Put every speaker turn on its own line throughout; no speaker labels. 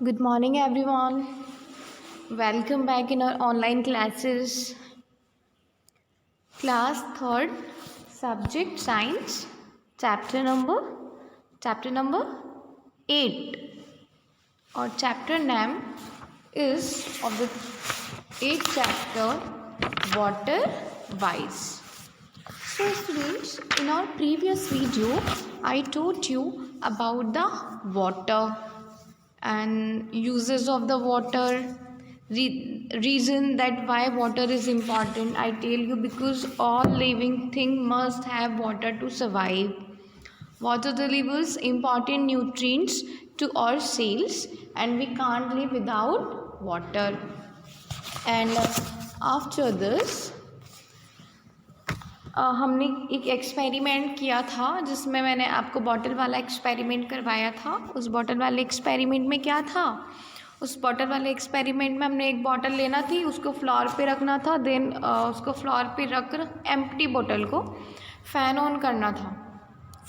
Good morning, everyone. Welcome back in our online classes. Class 3rd, subject science, chapter number 8, or chapter name is of the 8th chapter, water wise. So students, in our previous video, I told you about the water and uses of the water, reason that why water is important. I tell you because all living thing must have water to survive. Water delivers important nutrients to our cells and we can't live without water. And after this हमने एक experiment किया था जिसमें मैंने आपको bottle वाला experiment करवाया था। उस बॉटल वाले एक्सपेरिमेंट में क्या था, उस बॉटल वाले एक्सपेरिमेंट में हमने एक बॉटल लेना थी, उसको फ्लोर पे रखना था, देन उसको फ्लोर पे रख कर एम्प्टी बॉटल को फ़ैन ऑन करना था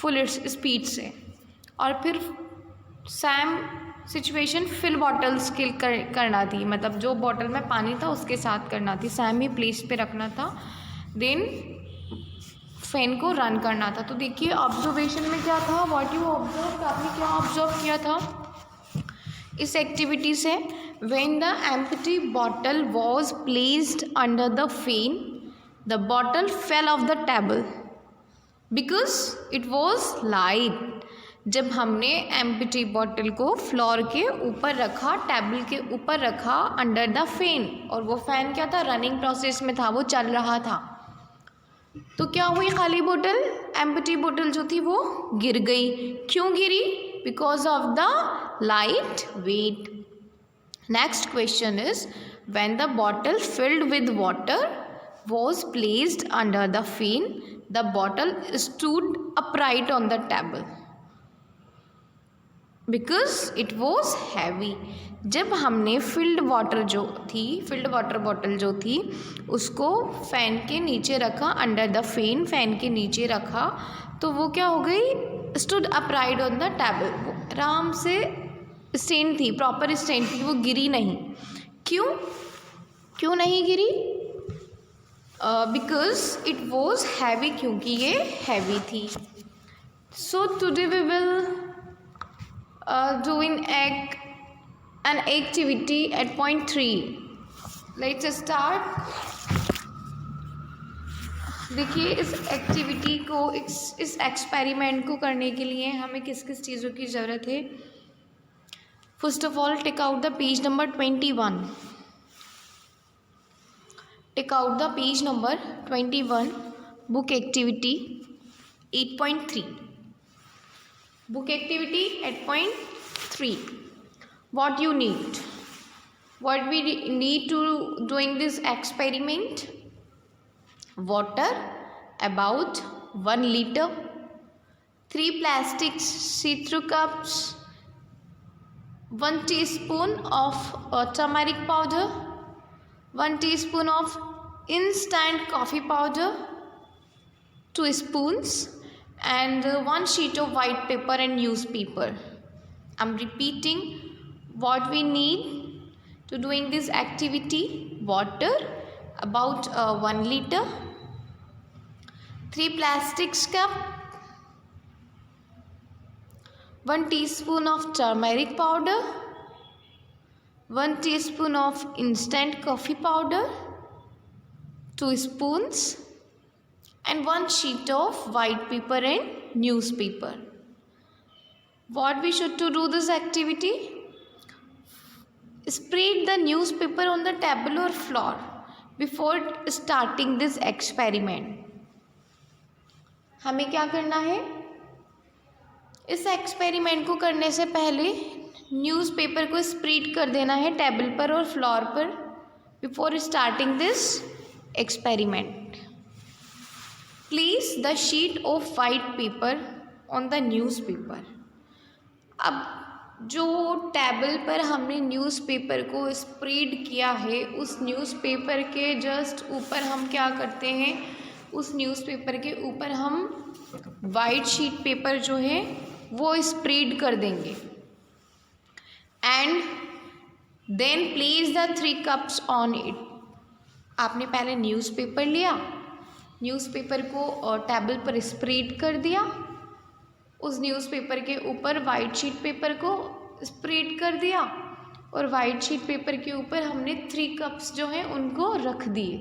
फुल स्पीड से, और फिर सेम सिचुएशन फिल बॉटल्स के करना थी, मतलब जो बॉटल में पानी था उसके साथ करना थी, सेम ही प्लेस पे रखना था, देन फैन को रन करना था। तो देखिए ऑब्जर्वेशन में क्या था, व्हाट यू ऑब्जर्व, आपने क्या ऑब्जर्व किया था इस एक्टिविटी से। When the empty bottle was placed under the fan the bottle fell off the table because it was light. जब हमने एम्प्टी बॉटल को फ्लोर के ऊपर रखा, टेबल के ऊपर रखा अंडर द फैन, और वो फैन क्या था, रनिंग प्रोसेस में था, वो चल रहा था, तो क्या हुई, खाली बोतल, एम्प्टी बोतल जो थी वो गिर गई। क्यों गिरी? Because of the light weight. Next question is when the bottle filled with water was placed under the fan the bottle stood upright on the table because it was heavy। जब हमने फिल्ड वाटर बॉटल जो थी उसको fan के नीचे रखा, under the fan, fan के नीचे रखा, तो वो क्या हो गई, stood upright on the table, वो आराम से स्टैंड थी, प्रॉपर स्टैंड थी, वो गिरी नहीं। क्यों नहीं गिरी? बिकॉज इट वॉज हैवी, क्योंकि ये हैवी थी। So today we will doing an activity at point 3। let's start। देखिए इस एक्टिविटी को, इस एक्सपेरिमेंट को करने के लिए हमें किस किस चीज़ों की ज़रूरत है। First of all take out the page number 21। Take out the page number 21, book activity 8.3। book activity at point 3। what you need, what we need to doing this experiment, water about 1 liter, 3 plastic see-through cups, 1 teaspoon of turmeric powder, 1 teaspoon of instant coffee powder, 2 spoons, and 1 sheet of white paper and newspaper। I'm repeating what we need to doing this activity: water about 1 liter, 3 plastic cup, 1 teaspoon of turmeric powder, 1 teaspoon of instant coffee powder, 2 spoons, and 1 sheet of white paper and newspaper। what we should to do this activity, spread the newspaper on the table or floor before starting this experiment। हमें क्या करना है, इस experiment को करने से पहले newspaper को स्प्रेड कर देना है टेबल पर और फ्लोर पर before starting this experiment. Place the sheet of white paper on the newspaper. अब जो टेबल पर हमने न्यूज़पेपर को स्प्रेड किया है, उस न्यूज़पेपर के जस्ट ऊपर हम क्या करते हैं, उस न्यूज़पेपर के ऊपर हम वाइट शीट पेपर जो है वो स्प्रेड कर देंगे। And then place the 3 cups on it. आपने पहले न्यूज़पेपर लिया, न्यूज़पेपर को टेबल पर स्प्रेड कर दिया, उस न्यूज़पेपर के ऊपर वाइट शीट पेपर को स्प्रेड कर दिया और वाइट शीट पेपर के ऊपर हमने 3 कप्स जो हैं उनको रख दिए।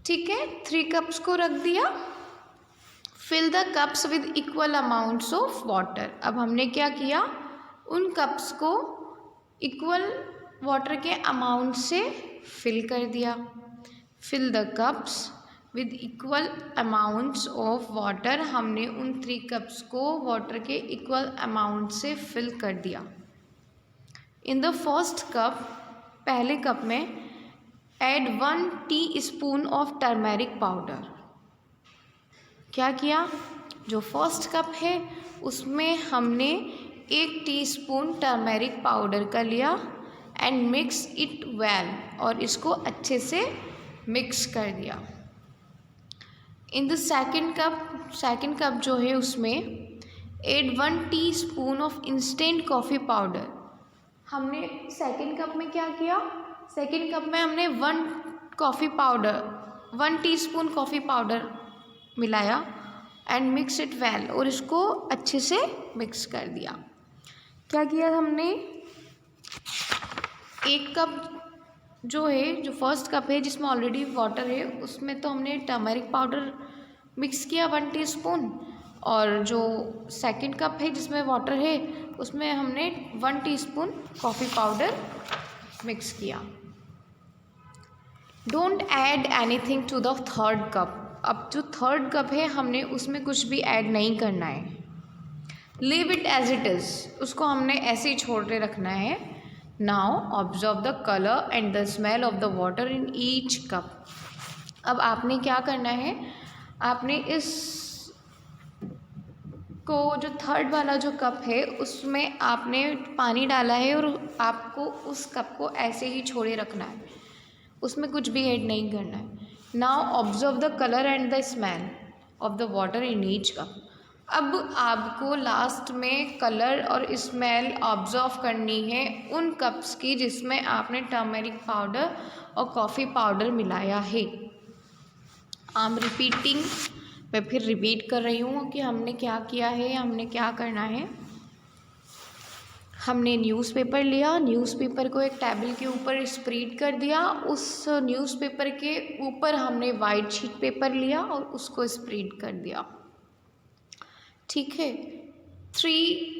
ठीक है, 3 कप्स को रख दिया। Fill the cups with equal amounts of water. अब हमने क्या किया, उन कप्स को इक्वल वाटर के अमाउंट से फिल कर दिया। Fill the cups with equal amounts of water. हमने उन 3 कप्स को वाटर के इक्वल अमाउंट से फिल कर दिया। इन द फर्स्ट कप, पहले कप में add 1 teaspoon of turmeric powder. क्या किया, जो फर्स्ट कप है उसमें हमने 1 टीस्पून टर्मेरिक पाउडर का लिया एंड मिक्स इट वेल, और इसको अच्छे से मिक्स कर दिया। इन द सेकेंड कप जो है उसमें add 1 teaspoon of instant coffee powder. हमने सेकेंड कप में क्या किया, सेकेंड कप में हमने 1 टीस्पून कॉफ़ी पाउडर मिलाया एंड मिक्स इट वेल, और इसको अच्छे से मिक्स कर दिया। क्या किया हमने, 1 कप जो है, जो फर्स्ट कप है जिसमें ऑलरेडी वाटर है, उसमें तो हमने टर्मरिक पाउडर मिक्स किया 1 टीस्पून, और जो सेकंड कप है जिसमें वाटर है उसमें हमने 1 टीस्पून कॉफ़ी पाउडर मिक्स किया। Don't add anything to the third cup. अब जो थर्ड कप है हमने उसमें कुछ भी ऐड नहीं करना है। Leave it as it is, उसको हमने ऐसे ही छोड़ के रखना है। Now observe the colour and the smell of the water in each cup. अब आपने क्या करना है, आपने इस को, जो थर्ड वाला जो कप है उसमें आपने पानी डाला है और आपको उस कप को ऐसे ही छोड़े रखना है, उसमें कुछ भी ऐड नहीं करना है। Now observe the colour and the smell of the water in each cup. अब आपको लास्ट में कलर और स्मेल ऑब्जर्व करनी है उन कप्स की जिसमें आपने टर्मरिक पाउडर और कॉफ़ी पाउडर मिलाया है। आई एम रिपीटिंग, मैं फिर रिपीट कर रही हूँ कि हमने क्या किया है, हमने क्या करना है। हमने न्यूज़पेपर लिया, न्यूज़पेपर को एक टेबल के ऊपर स्प्रेड कर दिया, उस न्यूज़पेपर के ऊपर हमने वाइट शीट पेपर लिया और उसको स्प्रेड कर दिया। ठीक है, 3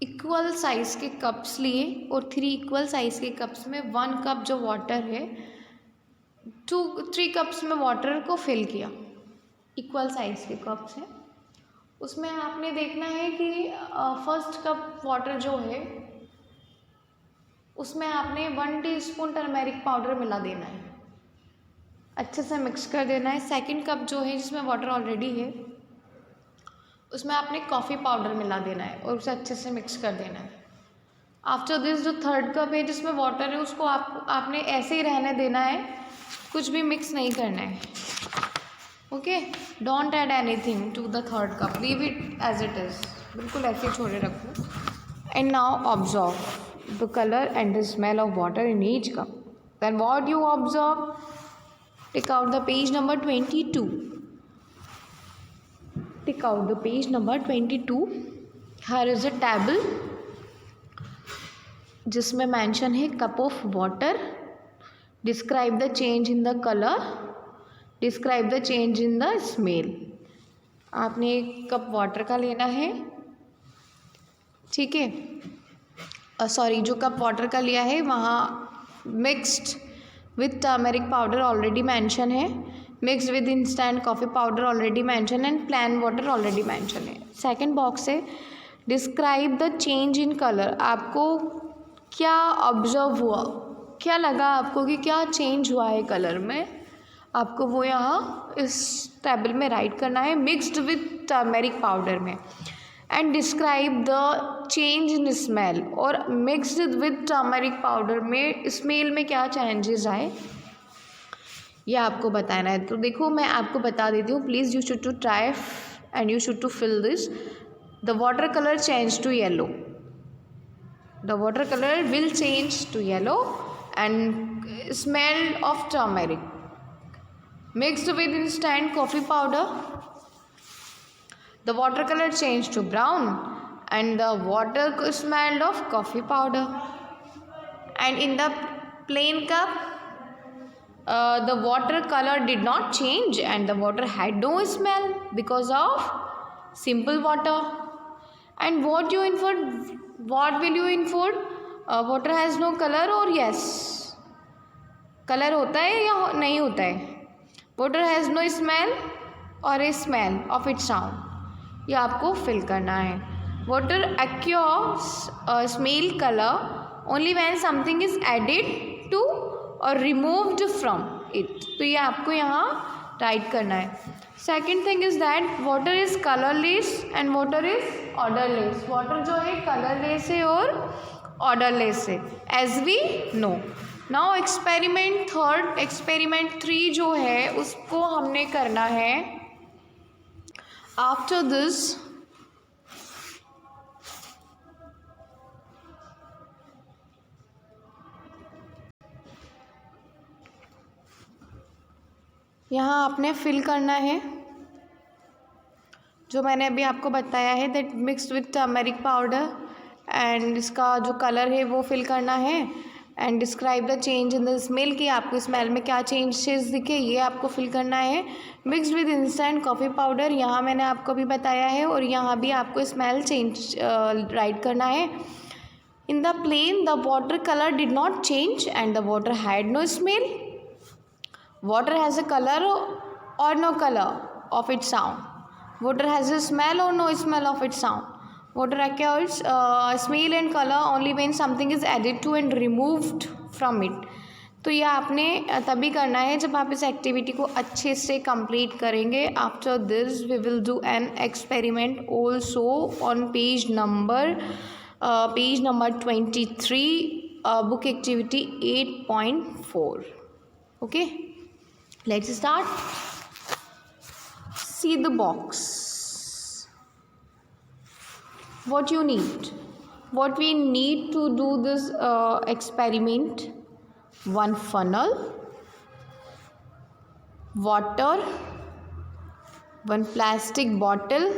इक्वल साइज़ के कप्स लिए और 3 इक्वल साइज़ के कप्स में 1 कप जो वाटर है, 3 कप्स में वाटर को फिल किया। इक्वल साइज़ के कप्स हैं, उसमें आपने देखना है कि फर्स्ट कप वाटर जो है उसमें आपने 1 टीस्पून टर्मेरिक पाउडर मिला देना है, अच्छे से मिक्स कर देना है। सेकंड कप जो है जिसमें वाटर ऑलरेडी है उसमें आपने कॉफ़ी पाउडर मिला देना है और उसे अच्छे से मिक्स कर देना है। आफ्टर दिस जो थर्ड कप है जिसमें वाटर है उसको आपने ऐसे ही रहने देना है, कुछ भी मिक्स नहीं करना है। Okay, don't add anything to the third cup, leave it as it is, बिल्कुल ऐसे ही छोड़े रखो। And now observe the colour and the smell of water in each cup. Then what you observe, take out the page number 22। Take out the page number 22. Here is a table जिसमें mention है cup of water, describe the change in the colour, describe the change in the smell. आपने एक cup water का लेना है, ठीक है, sorry, जो कप वाटर का लिया है वहाँ mixed with turmeric powder already mention है, mix with instant coffee powder already mention and plain water already mention है। सेकंड बॉक्स है describe the change in colour. आपको क्या ऑब्जर्व हुआ, क्या लगा आपको कि क्या चेंज हुआ है कलर में, आपको वो यहाँ इस टेबल में राइट करना है, मिक्स्ड विद टर्मेरिक पाउडर में। And describe the change in smell, और मिक्स्ड विद टर्मेरिक पाउडर में स्मेल में क्या चेंजेस आए ये आपको बताना है। तो देखो मैं आपको बता देती हूँ, please you should to try and you should to fill this. The water colour change to yellow, The watercolor will change to yellow and smell of turmeric. Mixed with instant coffee powder, the watercolor changed to brown and the water smelled of coffee powder. And in the plain cup, the watercolor did not change and the water had no smell because of simple water. And what you inferred? What will you infer? Water has no color or yes? Colour होता है या नहीं होता है? Water has no smell or a smell of its sound. ये आपको fill करना है. Water acquires a smell color only when something is added to or removed from it. तो ये आपको यहाँ राइट करना है. Second thing is that water is colourless and water is odourless. Water जो है कलरलेस है और ऑर्डरलेस है, as we know. Now experiment third, experiment 3 जो है उसको हमने करना है आफ्टर दिस. यहाँ आपने फिल करना है जो मैंने अभी आपको बताया है, that mixed with turmeric powder, and इसका जो कलर है वो फिल करना है. And describe the change in the smell, कि आपको स्मेल में क्या चेंजेस दिखे, ये आपको फिल करना है. Mixed with instant coffee powder, यहाँ मैंने आपको भी बताया है और यहाँ भी आपको स्मेल चेंज राइट करना है. In the plain the water colour did not change and the water had no smell. Water has a color or no color of its sound. Water has a smell or no smell of its sound. Water acquires smell and color only when something is added to and removed from it. तो ये आपने तभी करना है जब आप इस activity को अच्छे से कंप्लीट करेंगे. After this we will do an experiment also on page number 23, book activity 8.4. Okay, let's start. See the box. What you need? What we need to do this experiment: one funnel, water, one plastic bottle,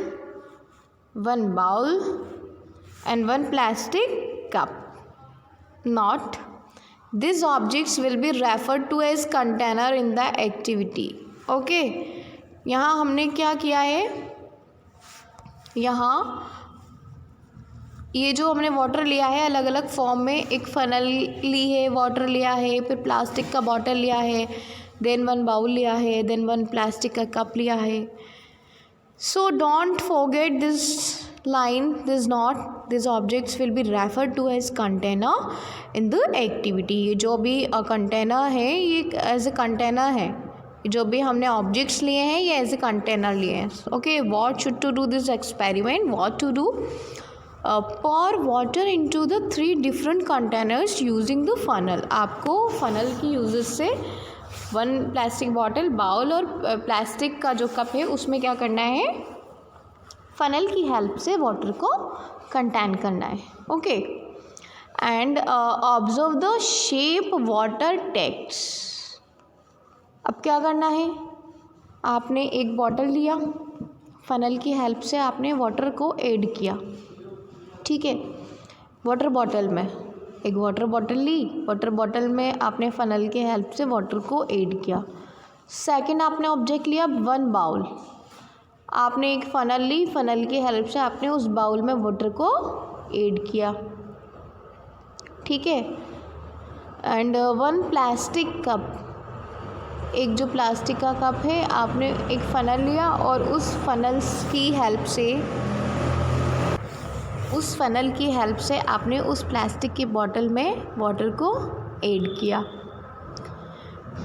one bowl, and one plastic cup. Not these objects will be referred to as container in the activity. Okay, यहाँ हमने क्या किया है, यहाँ ये जो हमने water लिया है अलग अलग फॉर्म में, एक फनल ली है, वाटर लिया है, फिर प्लास्टिक का बॉटल लिया है, देन वन बाउल लिया है, देन वन प्लास्टिक का कप लिया है. So don't forget this line, these objects will be referred to as container in the activity. ये जो भी कंटेनर है ये एज ए कंटेनर है, जो भी हमने ऑब्जेक्ट्स लिए हैं ये एज ए कंटेनर लिए हैं. Okay, what should to do this experiment, what to do, pour water into the 3 different containers using the funnel. आपको फनल की यूजेस से वन प्लास्टिक बॉटल, बाउल और प्लास्टिक का जो कप है उसमें क्या करना है, फनल की हेल्प से वाटर को कंटेन करना है. Okay, and observe the shape water takes. अब क्या करना है, आपने एक बॉटल लिया, फनल की हेल्प से आपने वाटर को ऐड किया. ठीक है, वाटर बॉटल में एक वाटर बॉटल ली, वाटर बॉटल में आपने फनल की हेल्प से वाटर को ऐड किया. सेकंड आपने ऑब्जेक्ट लिया वन बाउल, आपने एक फनल ली, फनल की हेल्प से आपने उस बाउल में वाटर को ऐड किया. ठीक है, एंड वन प्लास्टिक कप, एक जो प्लास्टिक का कप है आपने एक फनल लिया और उस फनल की हेल्प से आपने उस प्लास्टिक की बॉटल में वाटर को ऐड किया.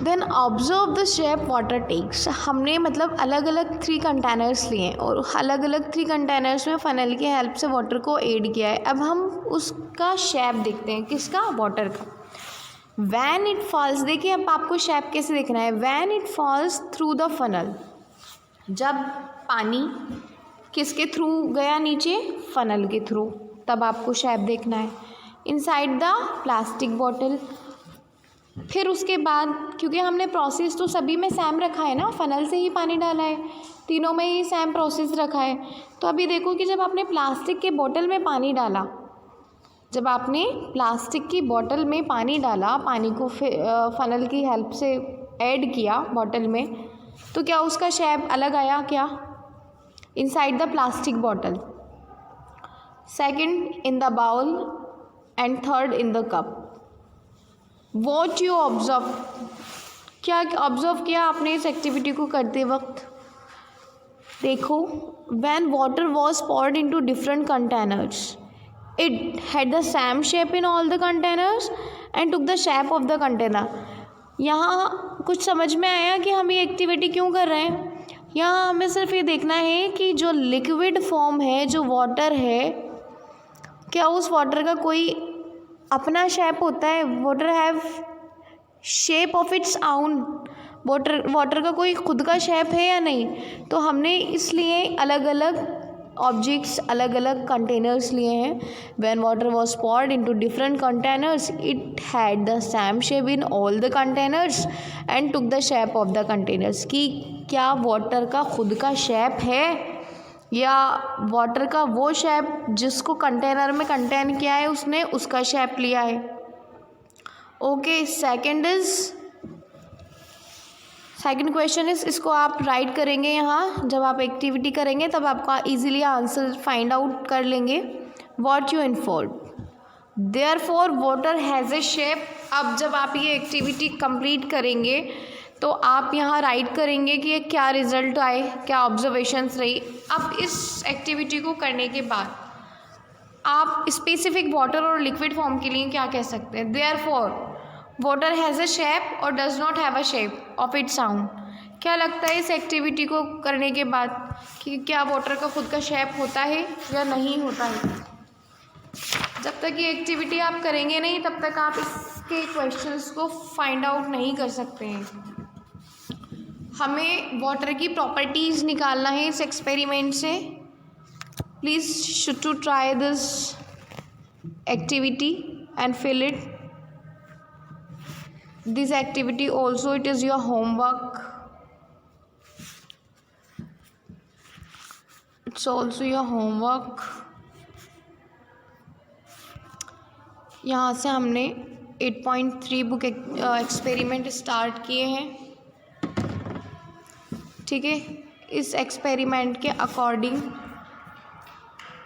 Then observe the shape water takes. हमने मतलब अलग अलग 3 कंटेनर्स लिए और अलग अलग 3 कंटेनर्स में फ़नल की हेल्प से वाटर को ऐड किया है. अब हम उसका शेप देखते हैं, किसका, वाटर का. वैन इट फॉल्स, देखिए अब आपको शेप कैसे देखना है. When it falls through the funnel, जब पानी किसके थ्रू गया नीचे, फनल के थ्रू, तब आपको शेप देखना है. Inside the plastic bottle. फिर उसके बाद क्योंकि हमने प्रोसेस तो सभी में सेम रखा है ना, फनल से ही पानी डाला है, तीनों में ही सेम प्रोसेस रखा है। तो अभी देखो कि जब आपने प्लास्टिक के बोतल में पानी डाला, जब आपने प्लास्टिक की बोतल में पानी डाला, पानी को फनल की हेल्प से ऐड किया बोतल में, तो क्या उसका शेप अलग आया क्या? Inside the plastic bottle, second in the bowl and third in the cup. What you observe, क्या ऑब्जर्व किया आपने इस एक्टिविटी को करते वक्त? देखो, when water was poured into different containers, it had the same shape in all the containers and took the shape of the container। यहाँ कुछ समझ में आया कि हम ये एक्टिविटी क्यों कर रहे हैं? यहाँ हमें सिर्फ ये देखना है कि जो लिक्विड फॉर्म है, जो वाटर है, क्या उस वाटर का कोई अपना शेप होता है? Water have shape of its own, water का कोई खुद का शेप है या नहीं? तो हमने इसलिए अलग अलग ऑब्जेक्ट्स, अलग अलग कंटेनर्स लिए हैं। When water was poured into different containers, it had the same shape in all the containers and took the shape of the containers। कि क्या वाटर का खुद का शेप है या वाटर का वो शेप जिसको कंटेनर में कंटेन किया है उसने उसका शेप लिया है। ओके, सेकंड क्वेश्चन इज, इसको आप राइट करेंगे यहाँ, जब आप एक्टिविटी करेंगे तब आपका इजीली आंसर फाइंड आउट कर लेंगे। What you inferred, therefore water has a shape. अब जब आप ये एक्टिविटी कंप्लीट करेंगे तो आप यहाँ राइट करेंगे कि ये क्या रिजल्ट आए, क्या ऑब्जर्वेशंस रही। अब इस एक्टिविटी को करने के बाद आप स्पेसिफिक वाटर और लिक्विड फॉर्म के लिए क्या कह सकते हैं? Therefore water has a shape और does not have a shape of its own. क्या लगता है इस एक्टिविटी को करने के बाद कि क्या वाटर का खुद का शेप होता है या नहीं होता है? जब तक ये एक्टिविटी आप करेंगे नहीं तब तक आप इसके क्वेश्चंस को फाइंड आउट नहीं कर सकते हैं। हमें वाटर की प्रॉपर्टीज़ निकालना है इस एक्सपेरिमेंट से। Please should to try this activity and fill it. This activity also, it is your homework. It's also your homework. यहाँ से हमने 8.3 बुक एक्सपेरिमेंट स्टार्ट किए हैं, ठीक है। इस एक्सपेरिमेंट के अकॉर्डिंग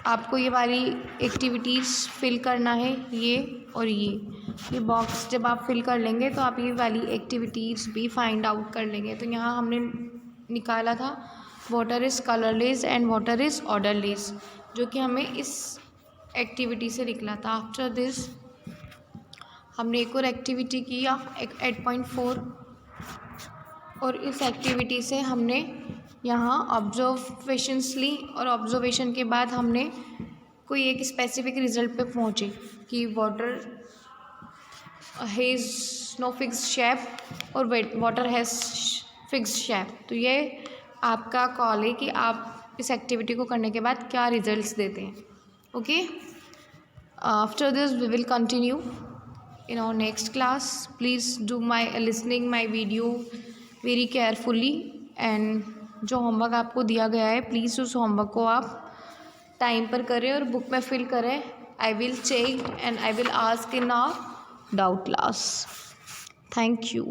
आपको ये वाली एक्टिविटीज़ फिल करना है, ये और ये बॉक्स जब आप फिल कर लेंगे तो आप ये वाली एक्टिविटीज़ भी फाइंड आउट कर लेंगे। तो यहाँ हमने निकाला था water is colourless and water is odourless, जो कि हमें इस एक्टिविटी से निकला था। आफ्टर दिस हमने एक और एक्टिविटी किया 8.4, और इस एक्टिविटी से हमने यहाँ ऑब्जर्वेशंस ली, और ऑब्जर्वेशन के बाद हमने कोई एक स्पेसिफिक रिज़ल्ट पे पहुँचे कि water has no fixed shape और वाटर हैज़ फिक्स्ड शेप। तो ये आपका कॉल है कि आप इस एक्टिविटी को करने के बाद क्या रिजल्ट्स देते हैं। Okay, after this we will continue in our next class. Please do listening my video very carefully, and जो होमवर्क आपको दिया गया है प्लीज़ उस होमवर्क को आप टाइम पर करें और बुक में फिल करें। I will check and I will ask in our doubt class. Thank you.